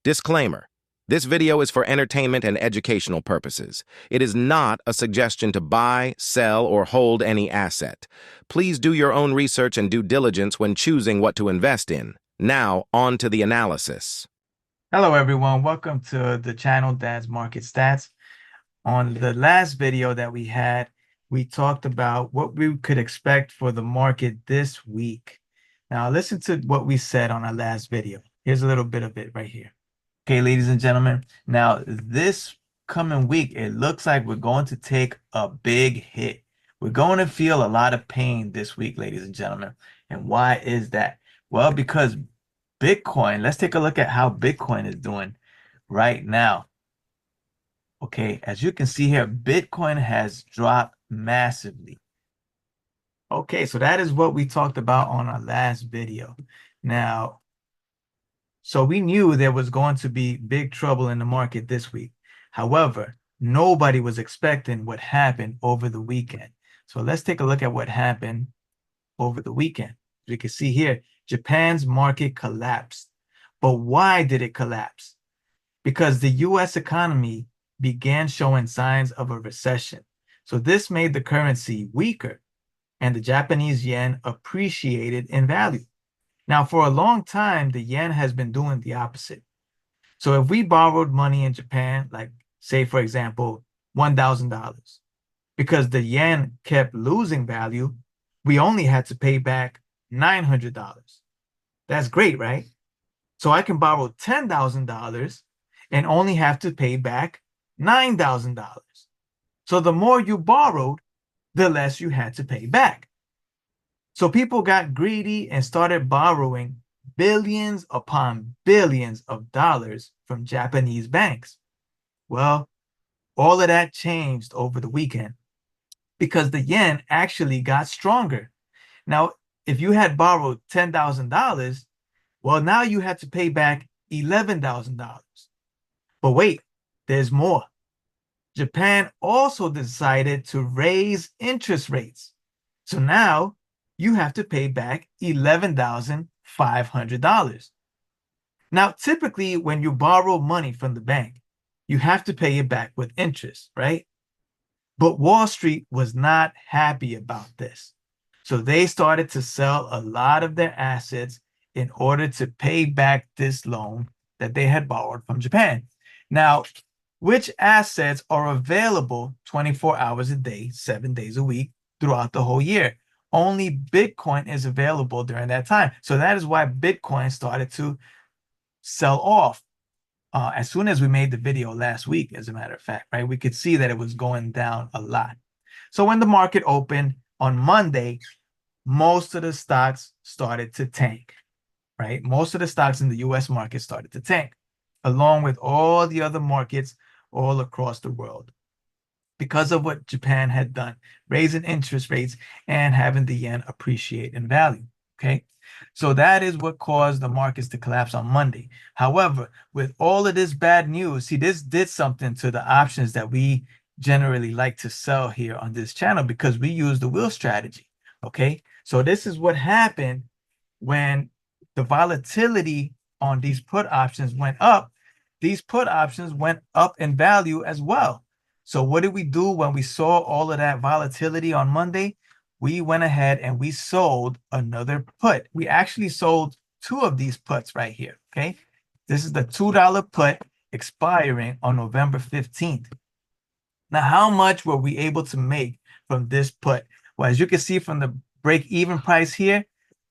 Disclaimer. This video is for entertainment and educational purposes. It is not a suggestion to buy, sell, or hold any asset. Please do your own research and due diligence when choosing what to invest in. Now, on to the analysis. Hello everyone, welcome to the channel Dad's Market Stats. On the last video that we had, we talked about what we could expect for the market this week. Now listen to what we said on our last video. Here's a little bit of it right here. Okay, ladies and gentlemen, now this coming week, it looks like we're going to take a big hit. We're going to feel a lot of pain this week, ladies and gentlemen. And why is that? Well, because Bitcoin, let's take a look at how Bitcoin is doing right now. Okay, as you can see here, Bitcoin has dropped massively. Okay, so that is what we talked about on our last video. Now, so we knew there was going to be big trouble in the market this week. However, nobody was expecting what happened over the weekend. So let's take a look at what happened over the weekend. You can see here, Japan's market collapsed. But why did it collapse? Because the US economy began showing signs of a recession. So this made the currency weaker and the Japanese yen appreciated in value. Now, for a long time, the yen has been doing the opposite. So if we borrowed money in Japan, like say, for example, $1,000, because the yen kept losing value, we only had to pay back $900. That's great, right? So I can borrow $10,000 and only have to pay back $9,000. So the more you borrowed, the less you had to pay back. So people got greedy and started borrowing billions upon billions of dollars from Japanese banks. Well, all of that changed over the weekend because the yen actually got stronger. Now, if you had borrowed $10,000, well, now you had to pay back $11,000. But wait, there's more. Japan also decided to raise interest rates. So now you have to pay back $11,500. Now, typically, when you borrow money from the bank, you have to pay it back with interest, right? But Wall Street was not happy about this. So they started to sell a lot of their assets in order to pay back this loan that they had borrowed from Japan. Now, which assets are available 24 hours a day, 7 days a week throughout the whole year? Only Bitcoin is available during that time. So that is why Bitcoin started to sell off. As soon as we made the video last week, as a matter of fact, right, we could see that it was going down a lot. So when the market opened on Monday, most of the stocks started to tank, right? Most of the stocks in the US market started to tank, along with all the other markets all across the world, because of what Japan had done, raising interest rates and having the yen appreciate in value. Okay, so that is what caused the markets to collapse on Monday. However, with all of this bad news, see, this did something to the options that we generally like to sell here on this channel because we use the wheel strategy. Okay, so this is what happened when the volatility on these put options went up. These put options went up in value as well. So what did we do when we saw all of that volatility on Monday? We went ahead and we sold another put. We actually sold two of these puts right here, okay? This is the $2 put expiring on November 15th. Now, how much were we able to make from this put? Well, as you can see from the break-even price here,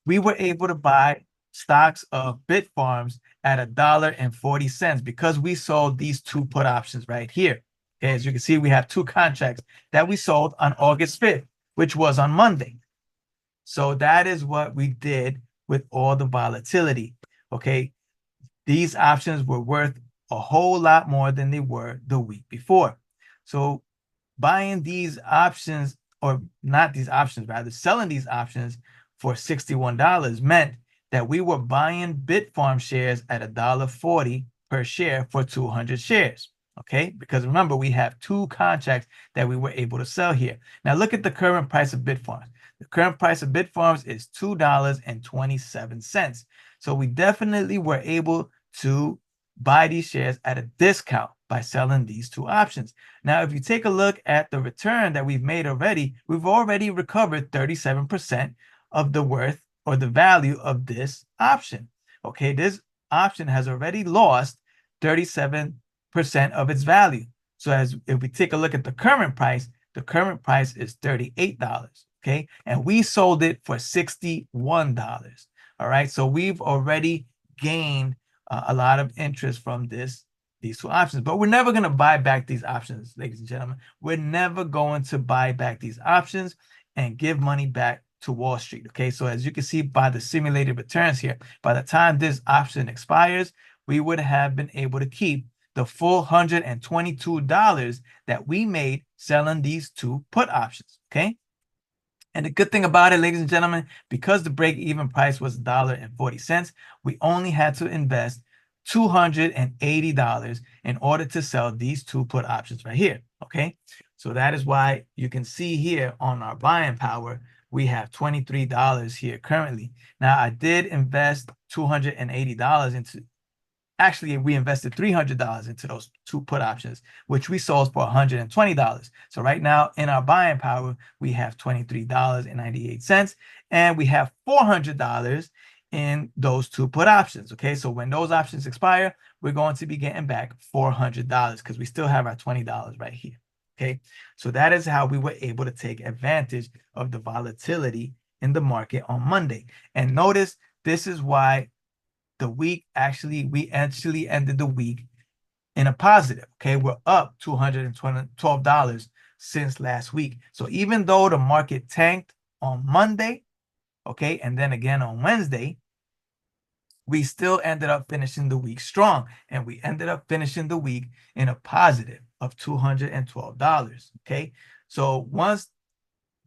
we were able to buy stocks of Bitfarms at $1.40 because we sold these two put options right here. Okay, as you can see, we have two contracts that we sold on August 5th, which was on Monday. So that is what we did with all the volatility. Okay, these options were worth a whole lot more than they were the week before. So buying these options, or not these options, rather selling these options for $61 meant that we were buying Bitfarm shares at $1.40 per share for 200 shares. Okay, because remember, we have two contracts that we were able to sell here. Now look at the current price of Bitfarms. The current price of Bitfarms is $2.27. So we definitely were able to buy these shares at a discount by selling these two options. Now, if you take a look at the return that we've made already, we've already recovered 37% of the worth or the value of this option. Okay, this option has already lost 37% of its value. So if we take a look at the current price is $38. Okay, and we sold it for $61. All right, so we've already gained a lot of interest from these two options, but we're never going to buy back these options, ladies and gentlemen. We're never going to buy back these options and give money back to Wall Street. Okay, so as you can see by the simulated returns here, by the time this option expires, we would have been able to keep the full $122 that we made selling these two put options. Okay, and the good thing about it, ladies and gentlemen, because the break-even price was $1.40, we only had to invest $280 in order to sell these two put options right here. Okay, so that is why you can see here on our buying power, we have $23 here currently. Now, I did invest $280 into. Actually, we invested $300 into those two put options, which we sold for $120. So right now in our buying power, we have $23.98, and we have $400 in those two put options. Okay, so when those options expire, we're going to be getting back $400 because we still have our $20 right here. Okay, so that is how we were able to take advantage of the volatility in the market on Monday. And notice this is why we actually ended the week in a positive. Okay, we're up $212 since last week. So even though the market tanked on Monday, okay, and then again on Wednesday, we still ended up finishing the week strong, and we ended up finishing the week in a positive of $212. Okay, so once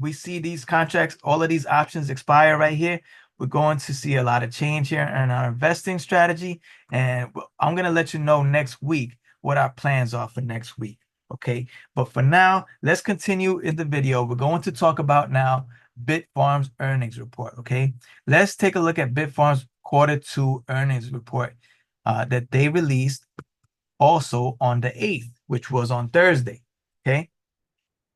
we see these contracts, all of these options expire right here, we're going to see a lot of change here in our investing strategy. And I'm going to let you know next week what our plans are for next week. Okay. But for now, let's continue in the video. We're going to talk about now Bitfarms earnings report. Okay. Let's take a look at Bitfarms Q2 earnings report that they released also on the 8th, which was on Thursday. Okay.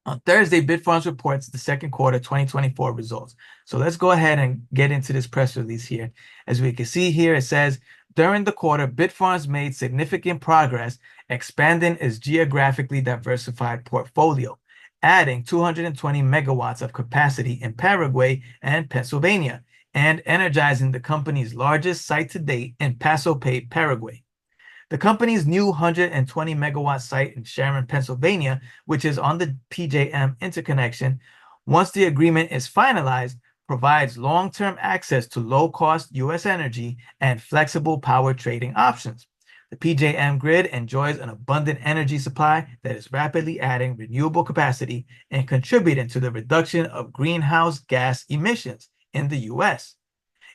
On Thursday, Bitfarms reports the second quarter 2024 results. So let's go ahead and get into this press release here. As we can see here, it says, during the quarter, Bitfarms made significant progress expanding its geographically diversified portfolio, adding 220 megawatts of capacity in Paraguay and Pennsylvania, and energizing the company's largest site to date in Paso Pe, Paraguay. The company's new 120 megawatt site in Sharon, Pennsylvania, which is on the PJM interconnection, once the agreement is finalized, provides long-term access to low-cost U.S. energy and flexible power trading options. The PJM grid enjoys an abundant energy supply that is rapidly adding renewable capacity and contributing to the reduction of greenhouse gas emissions in the U.S.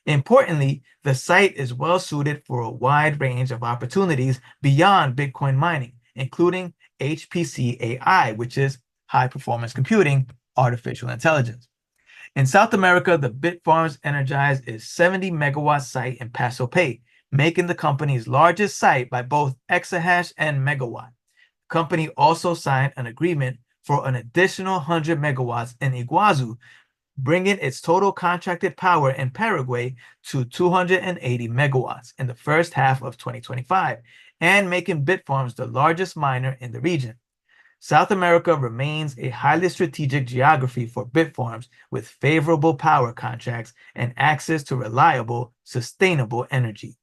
Importantly, the site is well suited for a wide range of opportunities beyond Bitcoin mining, including HPC AI, which is high performance computing, artificial intelligence. In South America, the Bitfarms energized its 70 megawatt site in Paso Pe, making the company's largest site by both exahash and megawatt. The company also signed an agreement for an additional 100 megawatts in Iguazu, bringing its total contracted power in Paraguay to 280 megawatts in the first half of 2025, and making Bitfarms the largest miner in the region. South America remains a highly strategic geography for Bitfarms, with favorable power contracts and access to reliable, sustainable energy.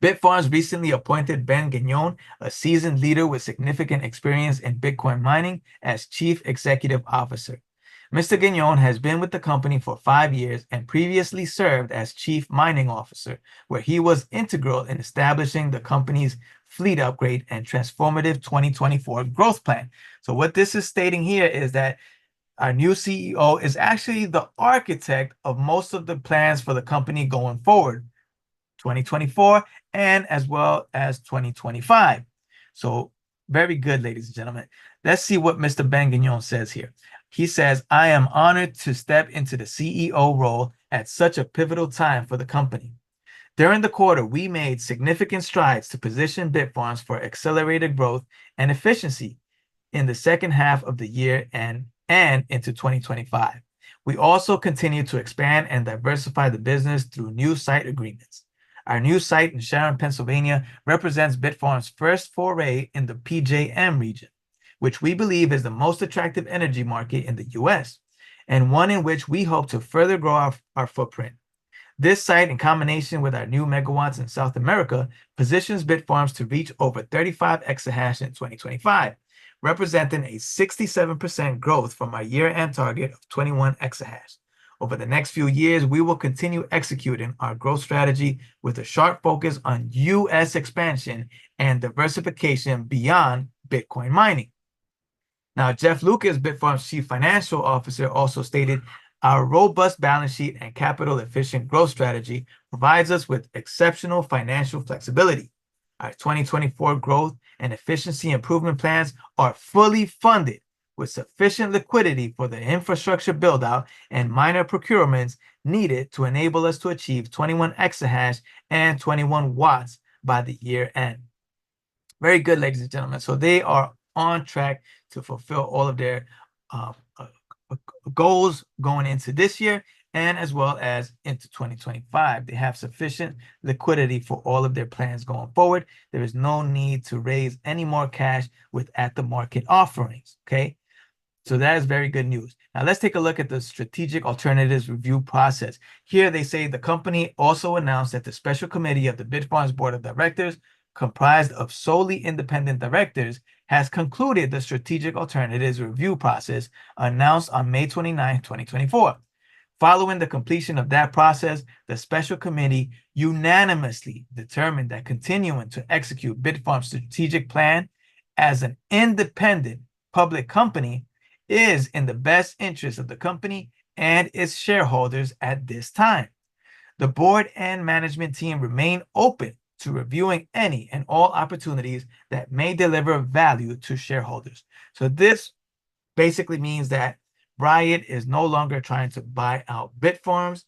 Bitfarms recently appointed Ben Gagnon, a seasoned leader with significant experience in Bitcoin mining, as Chief Executive Officer. Mr. Gagnon has been with the company for 5 years and previously served as Chief Mining Officer, where he was integral in establishing the company's fleet upgrade and transformative 2024 growth plan. So what this is stating here is that our new CEO is actually the architect of most of the plans for the company going forward, 2024 and as well as 2025. So very good, ladies and gentlemen. Let's see what Mr. Ben Gagnon says here. He says, I am honored to step into the CEO role at such a pivotal time for the company. During the quarter, we made significant strides to position Bitfarms for accelerated growth and efficiency in the second half of the year and into 2025. We also continue to expand and diversify the business through new site agreements. Our new site in Sharon, Pennsylvania represents Bitfarms' first foray in the PJM region, which we believe is the most attractive energy market in the US, and one in which we hope to further grow our footprint. This site, in combination with our new megawatts in South America, positions Bitfarms to reach over 35 exahash in 2025, representing a 67% growth from our year-end target of 21 exahash. Over the next few years, we will continue executing our growth strategy with a sharp focus on US expansion and diversification beyond Bitcoin mining. Now, Jeff Lucas, Bitfarms' chief financial officer, also stated, our robust balance sheet and capital-efficient growth strategy provides us with exceptional financial flexibility. Our 2024 growth and efficiency improvement plans are fully funded with sufficient liquidity for the infrastructure build-out and minor procurements needed to enable us to achieve 21 exahash and 21 watts by the year end. Very good, ladies and gentlemen. So they are on track to fulfill all of their goals going into this year and as well as into 2025. They have sufficient liquidity for all of their plans going forward. There is no need to raise any more cash with at-the-market offerings, okay? So that is very good news. Now let's take a look at the strategic alternatives review process. Here they say the company also announced that the special committee of the Bitfarms board of directors, comprised of solely independent directors, has concluded the strategic alternatives review process announced on May 29, 2024. Following the completion of that process, the special committee unanimously determined that continuing to execute Bitfarms' strategic plan as an independent public company is in the best interest of the company and its shareholders at this time. The board and management team remain open to reviewing any and all opportunities that may deliver value to shareholders. So this basically means that Riot is no longer trying to buy out Bitfarms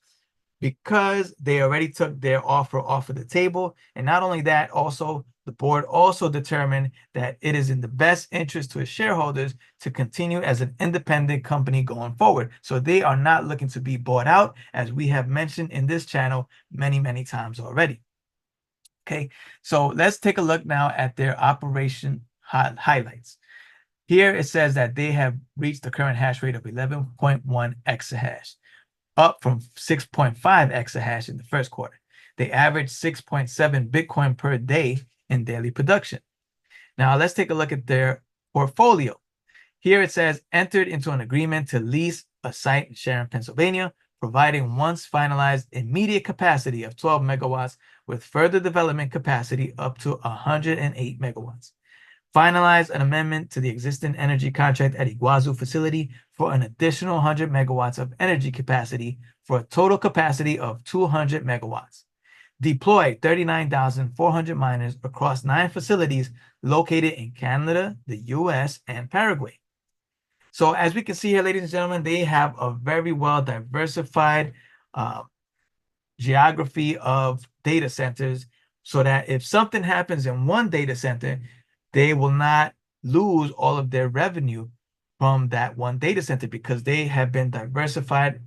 because they already took their offer off of the table. And not only that, also the board also determined that it is in the best interest to its shareholders to continue as an independent company going forward. So they are not looking to be bought out, as we have mentioned in this channel many, many times already. Okay, so let's take a look now at their operation highlights. Here it says that they have reached the current hash rate of 11.1 exahash, up from 6.5 exahash in the first quarter. They averaged 6.7 Bitcoin per day in daily production. Now let's take a look at their portfolio. Here it says entered into an agreement to lease a site in Sharon, Pennsylvania, providing once finalized immediate capacity of 12 megawatts with further development capacity up to 108 megawatts. Finalize an amendment to the existing energy contract at Iguazu facility for an additional 100 megawatts of energy capacity for a total capacity of 200 megawatts. Deploy 39,400 miners across 9 facilities located in Canada, the US, and Paraguay. So as we can see here, ladies and gentlemen, they have a very well diversified geography of data centers, so that if something happens in one data center, they will not lose all of their revenue from that one data center because they have been diversified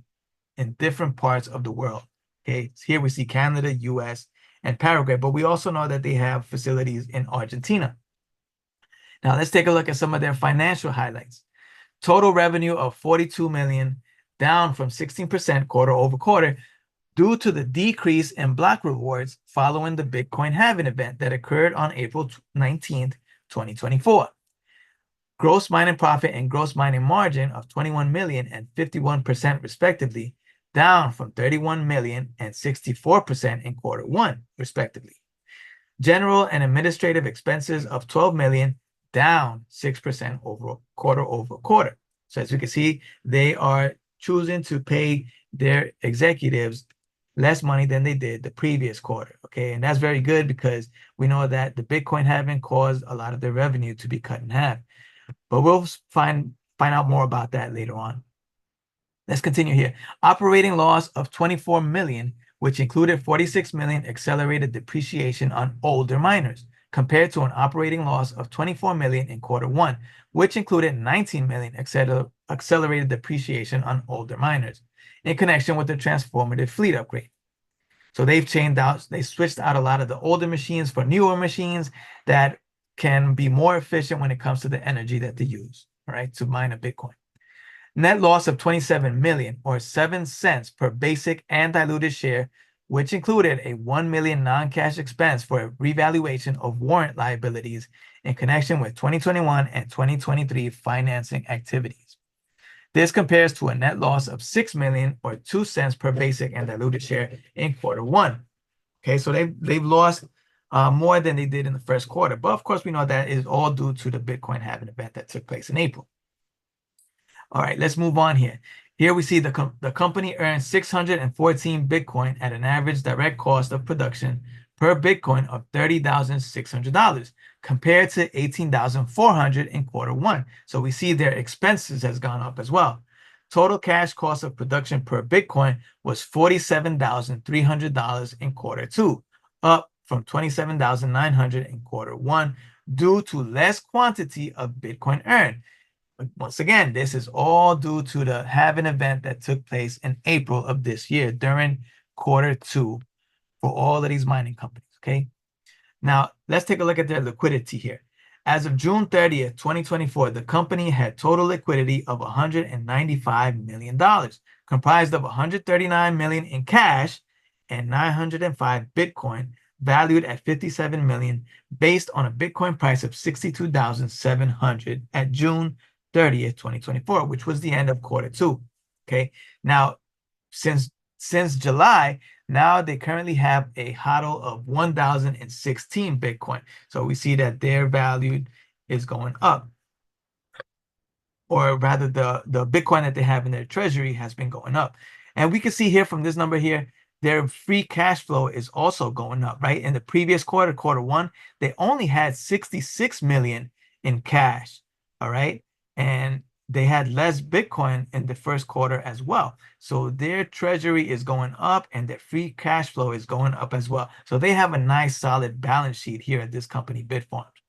in different parts of the world. Okay, so here we see Canada, US, and Paraguay, but we also know that they have facilities in Argentina. Now let's take a look at some of their financial highlights. Total revenue of 42 million, down from 16% quarter over quarter due to the decrease in block rewards following the Bitcoin halving event that occurred on April 19th, 2024. Gross mining profit and gross mining margin of 21 million and 51% respectively, down from 31 million and 64% in quarter one, respectively. General and administrative expenses of 12 million, down 6% over quarter. So as you can see, they are choosing to pay their executives less money than they did the previous quarter, okay? And that's very good because we know that the Bitcoin halving caused a lot of their revenue to be cut in half. But we'll find out more about that later on. Let's continue here. Operating loss of 24 million, which included 46 million accelerated depreciation on older miners, compared to an operating loss of 24 million in Q1, which included 19 million accelerated depreciation on older miners in connection with the transformative fleet upgrade. So they switched out a lot of the older machines for newer machines that can be more efficient when it comes to the energy that they use, all right, to mine a Bitcoin. Net loss of 27 million or 7 cents per basic and diluted share, which included a 1 million non-cash expense for a revaluation of warrant liabilities in connection with 2021 and 2023 financing activities. This compares to a net loss of 6 million or 2 cents per basic and diluted share in Q1. Okay, so they've lost more than they did in the first quarter. But of course, we know that is all due to the Bitcoin halving event that took place in April. All right, let's move on here. Here we see the company earned 614 Bitcoin at an average direct cost of production per Bitcoin of $30,600 compared to 18,400 in Q1. So we see their expenses has gone up as well. Total cash cost of production per Bitcoin was $47,300 in Q2, up from 27,900 in Q1 due to less quantity of Bitcoin earned. But once again, this is all due to the halving event that took place in April of this year during Q2 for all of these mining companies, okay? Now, let's take a look at their liquidity here. As of June 30th, 2024, the company had total liquidity of $195 million, comprised of 139 million in cash and 905 Bitcoin, valued at 57 million, based on a Bitcoin price of 62,700 at June 30th, 2024, which was the end of Q2. Okay. Now, since July, now they currently have a HODL of 1,016 Bitcoin. So we see that their value is going up. Or rather, the Bitcoin that they have in their treasury has been going up. And we can see here from this number here, their free cash flow is also going up, right? In the previous quarter, Q1, they only had 66 million in cash, all right? And they had less Bitcoin in the first quarter as well. So their treasury is going up and their free cash flow is going up as well. So they have a nice solid balance sheet here at this company, Bitfarms.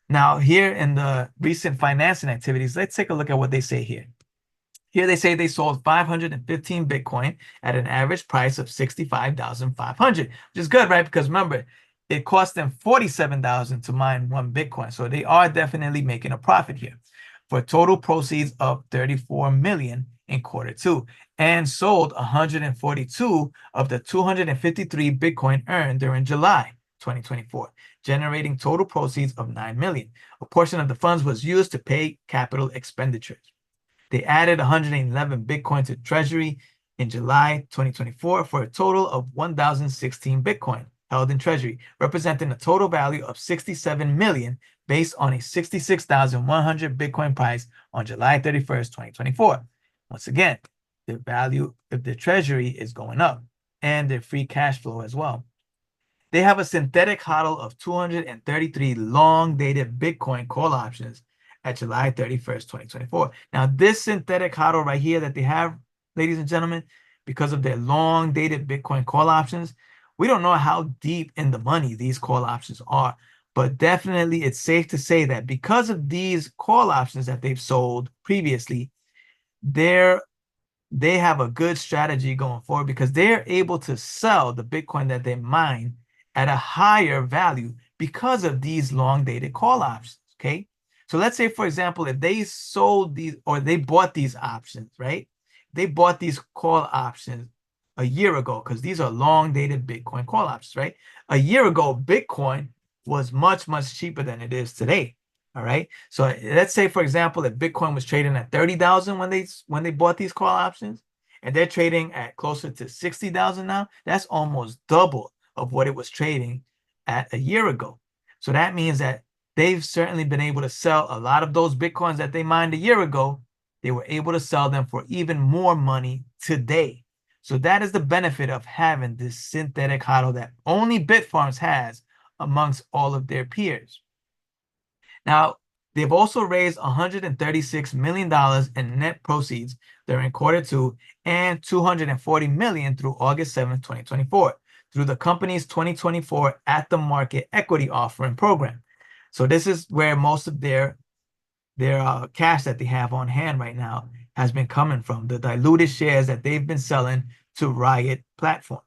Now, here in the recent financing activities, let's take a look at what they say here. Here they say they sold 515 Bitcoin at an average price of 65,500, which is good, right? Because remember, it cost them 47,000 to mine one Bitcoin. So they are definitely making a profit here for total proceeds of 34 million in Q2 and sold 142 of the 253 Bitcoin earned during July 2024, generating total proceeds of 9 million. A portion of the funds was used to pay capital expenditures. They added 111 Bitcoin to Treasury in July 2024 for a total of 1,016 Bitcoin held in Treasury, representing a total value of 67 million based on a 66,100 Bitcoin price on July 31st, 2024. Once again, the value of the Treasury is going up and their free cash flow as well. They have a synthetic HODL of 233 long-dated Bitcoin call options at July 31st, 2024. Now, this synthetic HODL right here that they have, ladies and gentlemen, because of their long-dated Bitcoin call options, we don't know how deep in the money these call options are, but definitely it's safe to say that because of these call options that they've sold previously, they have a good strategy going forward because they're able to sell the Bitcoin that they mine at a higher value because of these long-dated call options, okay? So let's say, for example, if they sold these or they bought these options, right? They bought these call options a year ago because these are long-dated Bitcoin call options, right? A year ago, Bitcoin was much, much cheaper than it is today, all right? So let's say, for example, if Bitcoin was trading at 30,000 when they bought these call options and they're trading at closer to 60,000 now, that's almost double of what it was trading at a year ago. So that means that they've certainly been able to sell a lot of those Bitcoins that they mined a year ago. They were able to sell them for even more money today. So that is the benefit of having this synthetic HODL that only Bitfarms has amongst all of their peers. Now, They've also raised $136 million in net proceeds during quarter two and $240 million through August 7th, 2024, through the company's 2024 at-the-market equity offering program. So this is where most of their cash that they have on hand right now has been coming from, the diluted shares that they've been selling to Riot platforms.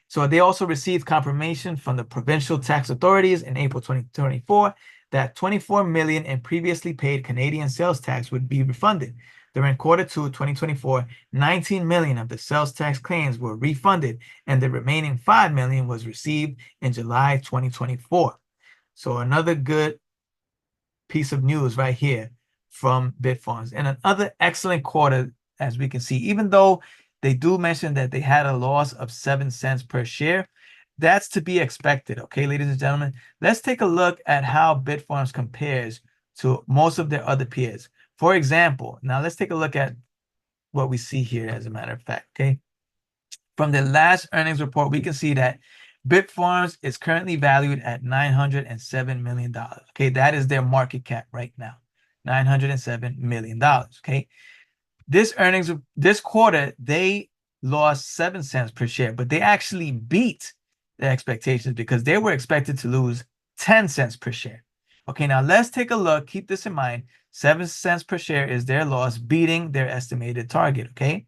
So they also received confirmation from the provincial tax authorities in April 2024 that 24 million in previously paid Canadian sales tax would be refunded. During quarter two 2024, 19 million of the sales tax claims were refunded, and the remaining 5 million was received in July 2024. So another good piece of news right here from Bitfarms. And another excellent quarter, as we can see, even though they do mention that they had a loss of 7 cents per share, that's to be expected. Okay, ladies and gentlemen, let's take a look at how Bitfarms compares to most of their other peers. For example, now let's take a look at what we see here, as a matter of fact. Okay, from the last earnings report, we can see that Bitfarms is currently valued at $907 million. Okay, that is their market cap right now, $907 million. Okay, this quarter, they lost 7 cents per share, but they actually beat their expectations because they were expected to lose 10 cents per share. Okay, now let's take a look. Keep this in mind. 7 cents per share is their loss, beating their estimated target. Okay,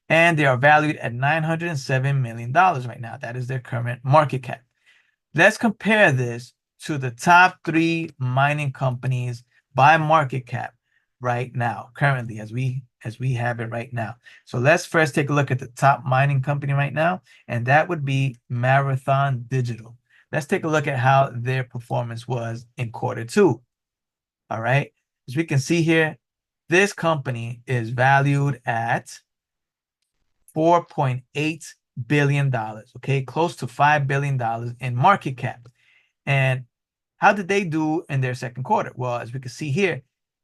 and they are valued at $907 million right now. That is their current market cap. Let's compare this to the top 3 mining companies by market cap right now, currently, as we have it right now. So let's first take a look at the top mining company right now, and that would be Marathon Digital. Let's take a look at how their performance was in quarter two. All right, as we can see here, this company is valued at $4.8 billion, okay, close to $5 billion in market cap. And how did they do in their second quarter? Well, as we can see here,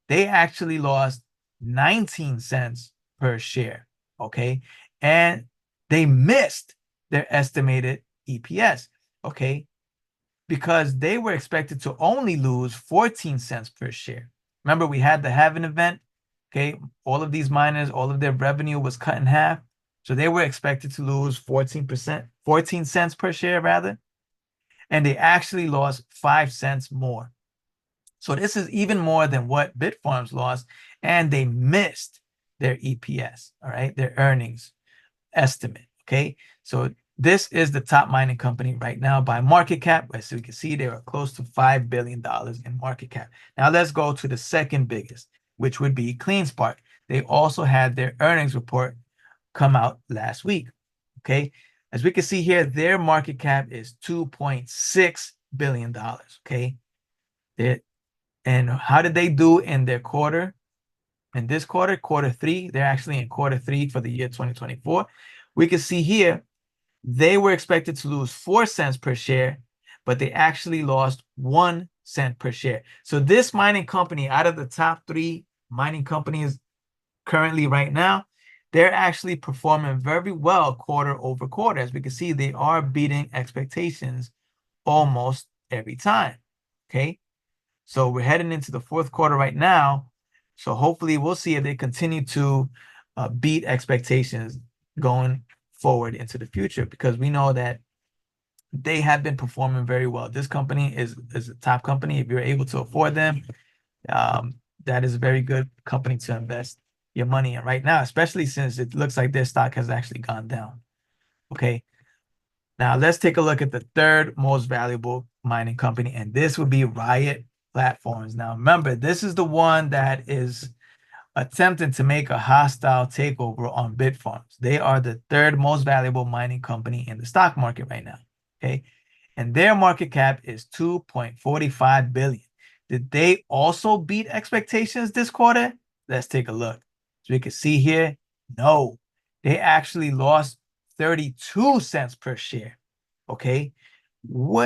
they actually lost 19 cents per share, okay, and they missed their estimated EPS, okay, because they were expected to only lose 14 cents per share. Remember, we had the halving event, okay, all of these miners, all of their revenue was cut in half. So they were expected to lose 14 cents per share rather, and they actually lost 5 cents more. So this is even more than what Bitfarms lost, and they missed their EPS, all right, their earnings estimate, okay? So this is the top mining company right now by market cap. As we can see, they are close to $5 billion in market cap. Now let's go to the second biggest, which would be CleanSpark. They also had their earnings report come out last week. Okay, as we can see here, their market cap is $2.6 billion. Okay, and how did they do in their quarter? In this quarter, quarter three, they're actually in quarter three for the year 2024. We can see here they were expected to lose 4 cents per share, but they actually lost 1 cent per share. So this mining company, out of the top 3 mining companies currently right now, they're actually performing very well quarter over quarter. As we can see, they are beating expectations almost every time. Okay, so we're heading into the fourth quarter right now. So hopefully we'll see if they continue to beat expectations going forward into the future, because we know that they have been performing very well. This company is a top company. If you're able to afford them, that is a very good company to invest your money in right now, especially since it looks like their stock has actually gone down. Okay, now let's take a look at the third most valuable mining company, and this would be Riot Platforms. Now remember, this is the one that is attempting to make a hostile takeover on Bitfarms. They are the third most valuable mining company in the stock market right now. Okay, and their market cap is 2.45 billion. Did they also beat expectations this quarter? Let's take a look. So we can see here, no, they actually lost 32 cents per share. Okay,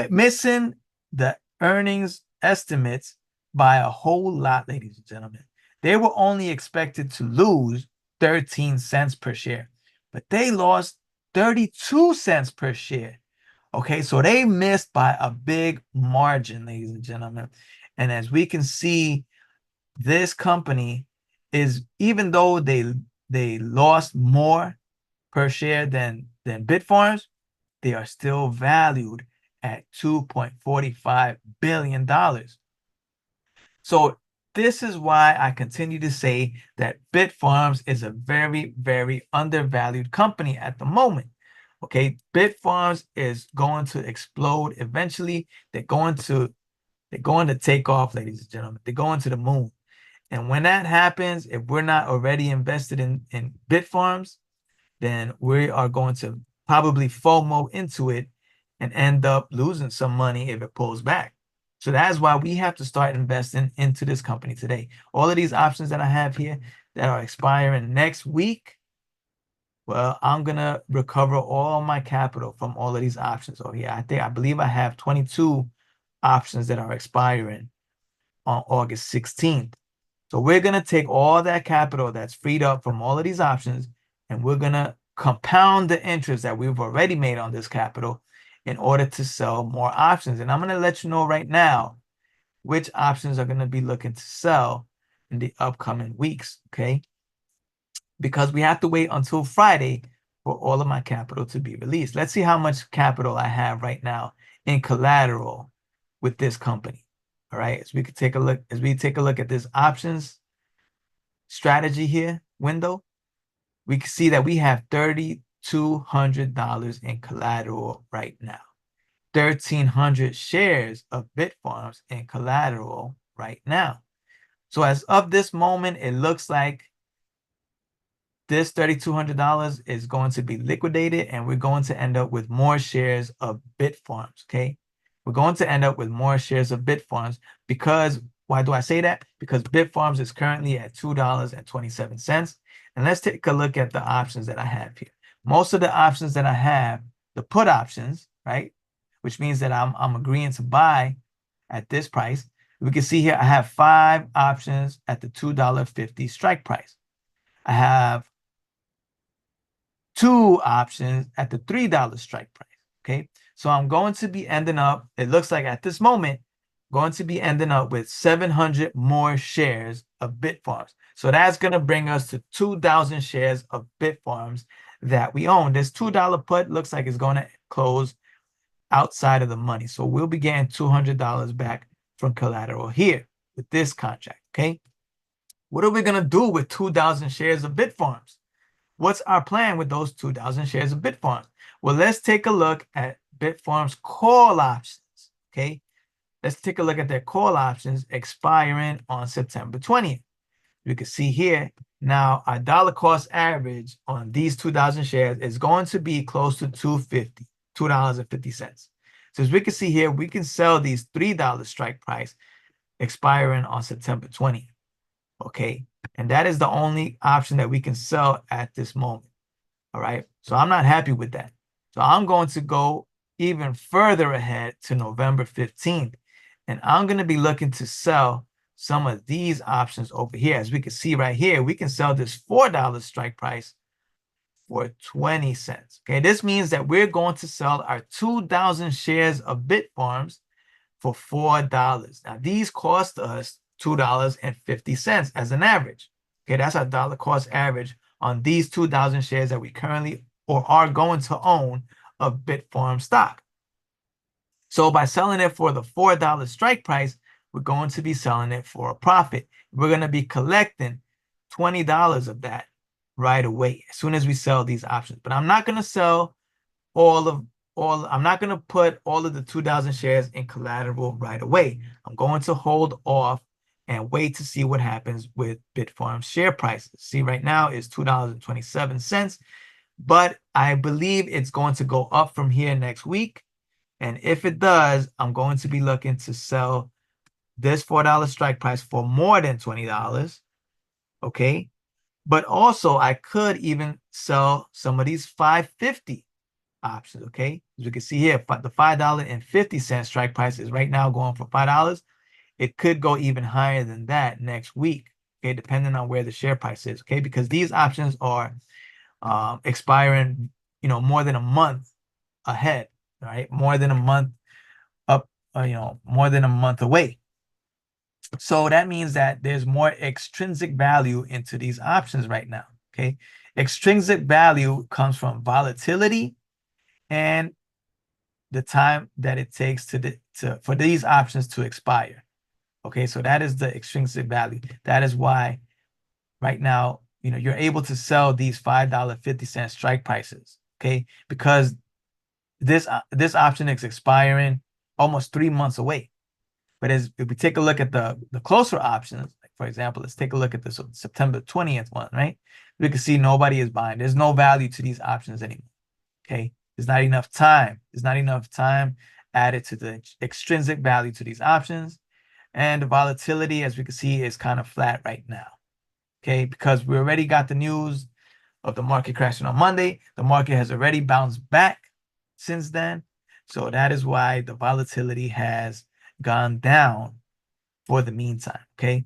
missing the earnings estimates by a whole lot, ladies and gentlemen. They were only expected to lose 13 cents per share, but they lost 32 cents per share. Okay, so they missed by a big margin, ladies and gentlemen. And as we can see, this company is, even though they lost more per share than Bitfarms, they are still valued at $2.45 billion. So this is why I continue to say that Bitfarms is a very, very undervalued company at the moment. Okay, Bitfarms is going to explode eventually. They're going to take off, ladies and gentlemen. They're going to the moon. And when that happens, if we're not already invested in Bitfarms, then we are going to probably FOMO into it and end up losing some money if it pulls back. So that's why we have to start investing into this company today. All of these options that I have here that are expiring next week, well, I'm gonna recover all my capital from all of these options over here. I believe I have 22 options that are expiring on August 16th. So we're going to take all that capital that's freed up from all of these options, and we're going to compound the interest that we've already made on this capital in order to sell more options. And I'm going to let you know right now which options are going to be looking to sell in the upcoming weeks, okay? Because we have to wait until Friday for all of my capital to be released. Let's see how much capital I have right now in collateral with this company. All right, as we take a look at this options strategy here window, we can see that we have $3,200 in collateral right now. 1,300 shares of Bitfarms in collateral right now. So as of this moment, it looks like this $3,200 is going to be liquidated, and we're going to end up with more shares of Bitfarms, okay? We're going to end up with more shares of Bitfarms because, why do I say that? Because Bitfarms is currently at $2.27. And let's take a look at the options that I have here. Most of the options that I have, the put options, right? Which means that I'm agreeing to buy at this price. We can see here I have 5 options at the $2.50 strike price. I have 2 options at the $3 strike price. Okay, so I'm going to be ending up, it looks like at this moment, going to be ending up with 700 more shares of Bitfarms. So that's going to bring us to 2,000 shares of Bitfarms that we own. This $2 put looks like it's going to close outside of the money. So we'll be getting $200 back from collateral here with this contract. Okay, what are we going to do with 2,000 shares of Bitfarms? What's our plan with those 2,000 shares of Bitfarms? Well, let's take a look at Bitfarms call options, okay? Let's take a look at their call options expiring on September 20th. You can see here, now our dollar cost average on these 2,000 shares is going to be close to $2.50. So as we can see here, we can sell these $3 strike price expiring on September 20th, okay? And that is the only option that we can sell at this moment. All right. So I'm not happy with that. So I'm going to go even further ahead to November 15th. And I'm going to be looking to sell some of these options over here. As we can see right here, we can sell this $4 strike price for 20 cents. Okay. This means that we're going to sell our 2,000 shares of Bitfarms for $4. Now, these cost us $2.50 as an average. Okay, that's our dollar cost average on these 2,000 shares that we currently or are going to own of Bitfarm stock. So by selling it for the $4 strike price, we're going to be selling it for a profit. We're going to be collecting $20 of that right away as soon as we sell these options. But I'm not going to sell I'm not going to put all of the 2,000 shares in collateral right away. I'm going to hold off and wait to see what happens with Bitfarms share prices. See, right now is $2.27, but I believe it's going to go up from here next week. And if it does, I'm going to be looking to sell this $4 strike price for more than $20. Okay. But also I could even sell some of these 550 options. Okay. As you can see here, the $5.50 strike price is right now going for $5. It could go even higher than that next week. Okay. Depending on where the share price is. Okay. Because these options are expiring, more than a month ahead. Right. More than a month up, more than a month away. So that means that there's more extrinsic value into these options right now. Okay. Extrinsic value comes from volatility and the time that it takes for these options to expire. Okay, so that is the extrinsic value. That is why right now, you're able to sell these $5.50 strike prices. Okay, because this option is expiring almost 3 months away. But if we take a look at the closer options, like for example, let's take a look at the September 20th one, right? We can see nobody is buying. There's no value to these options anymore. Okay. There's not enough time. There's not enough time added to the extrinsic value to these options. And the volatility, as we can see, is kind of flat right now. Okay. Because we already got the news of the market crashing on Monday. The market has already bounced back since then. So that is why the volatility has gone down for the meantime. Okay.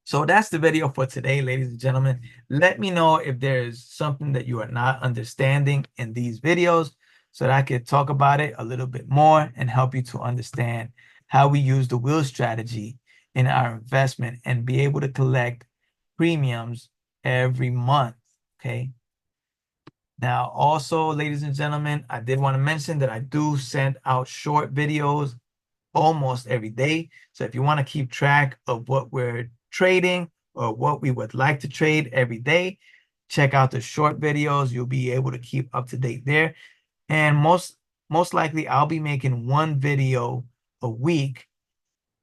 So that's the video for today, ladies and gentlemen. Let me know if there's something that you are not understanding in these videos so that I could talk about it a little bit more and help you to understand how we use the wheel strategy in our investment and be able to collect premiums every month. Okay. Now, also, ladies and gentlemen, I did want to mention that I do send out short videos almost every day. So if you want to keep track of what we're trading or what we would like to trade every day, check out the short videos. You'll be able to keep up to date there. And most likely I'll be making one video a week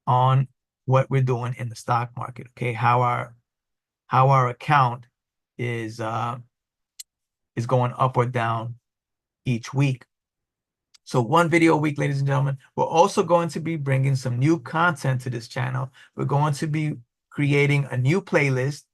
on what we're doing in the stock market. Okay, how our account is going up or down each week. So one video a week, ladies and gentlemen. We're also going to be bringing some new content to this channel. We're going to be creating a new playlist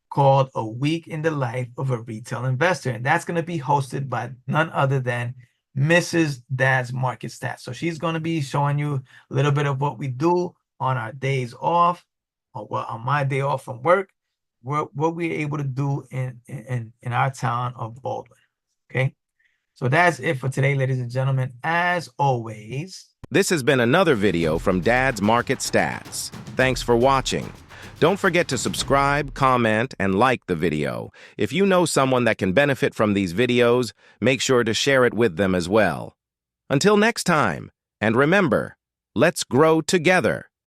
called A Week in the Life of a Retail Investor. And that's going to be hosted by none other than Mrs. Dad's Market Stats. So she's going to be showing you a little bit of what we do on our days off, or on my day off from work, what we're able to do in our town of Baldwin. Okay. So that's it for today, ladies and gentlemen. As always, This has been another video from Dad's Market Stats. Thanks for watching. Don't forget to subscribe, comment, and like the video. If you know someone that can benefit from these videos, make sure to share it with them as well. Until next time, and remember, let's grow together.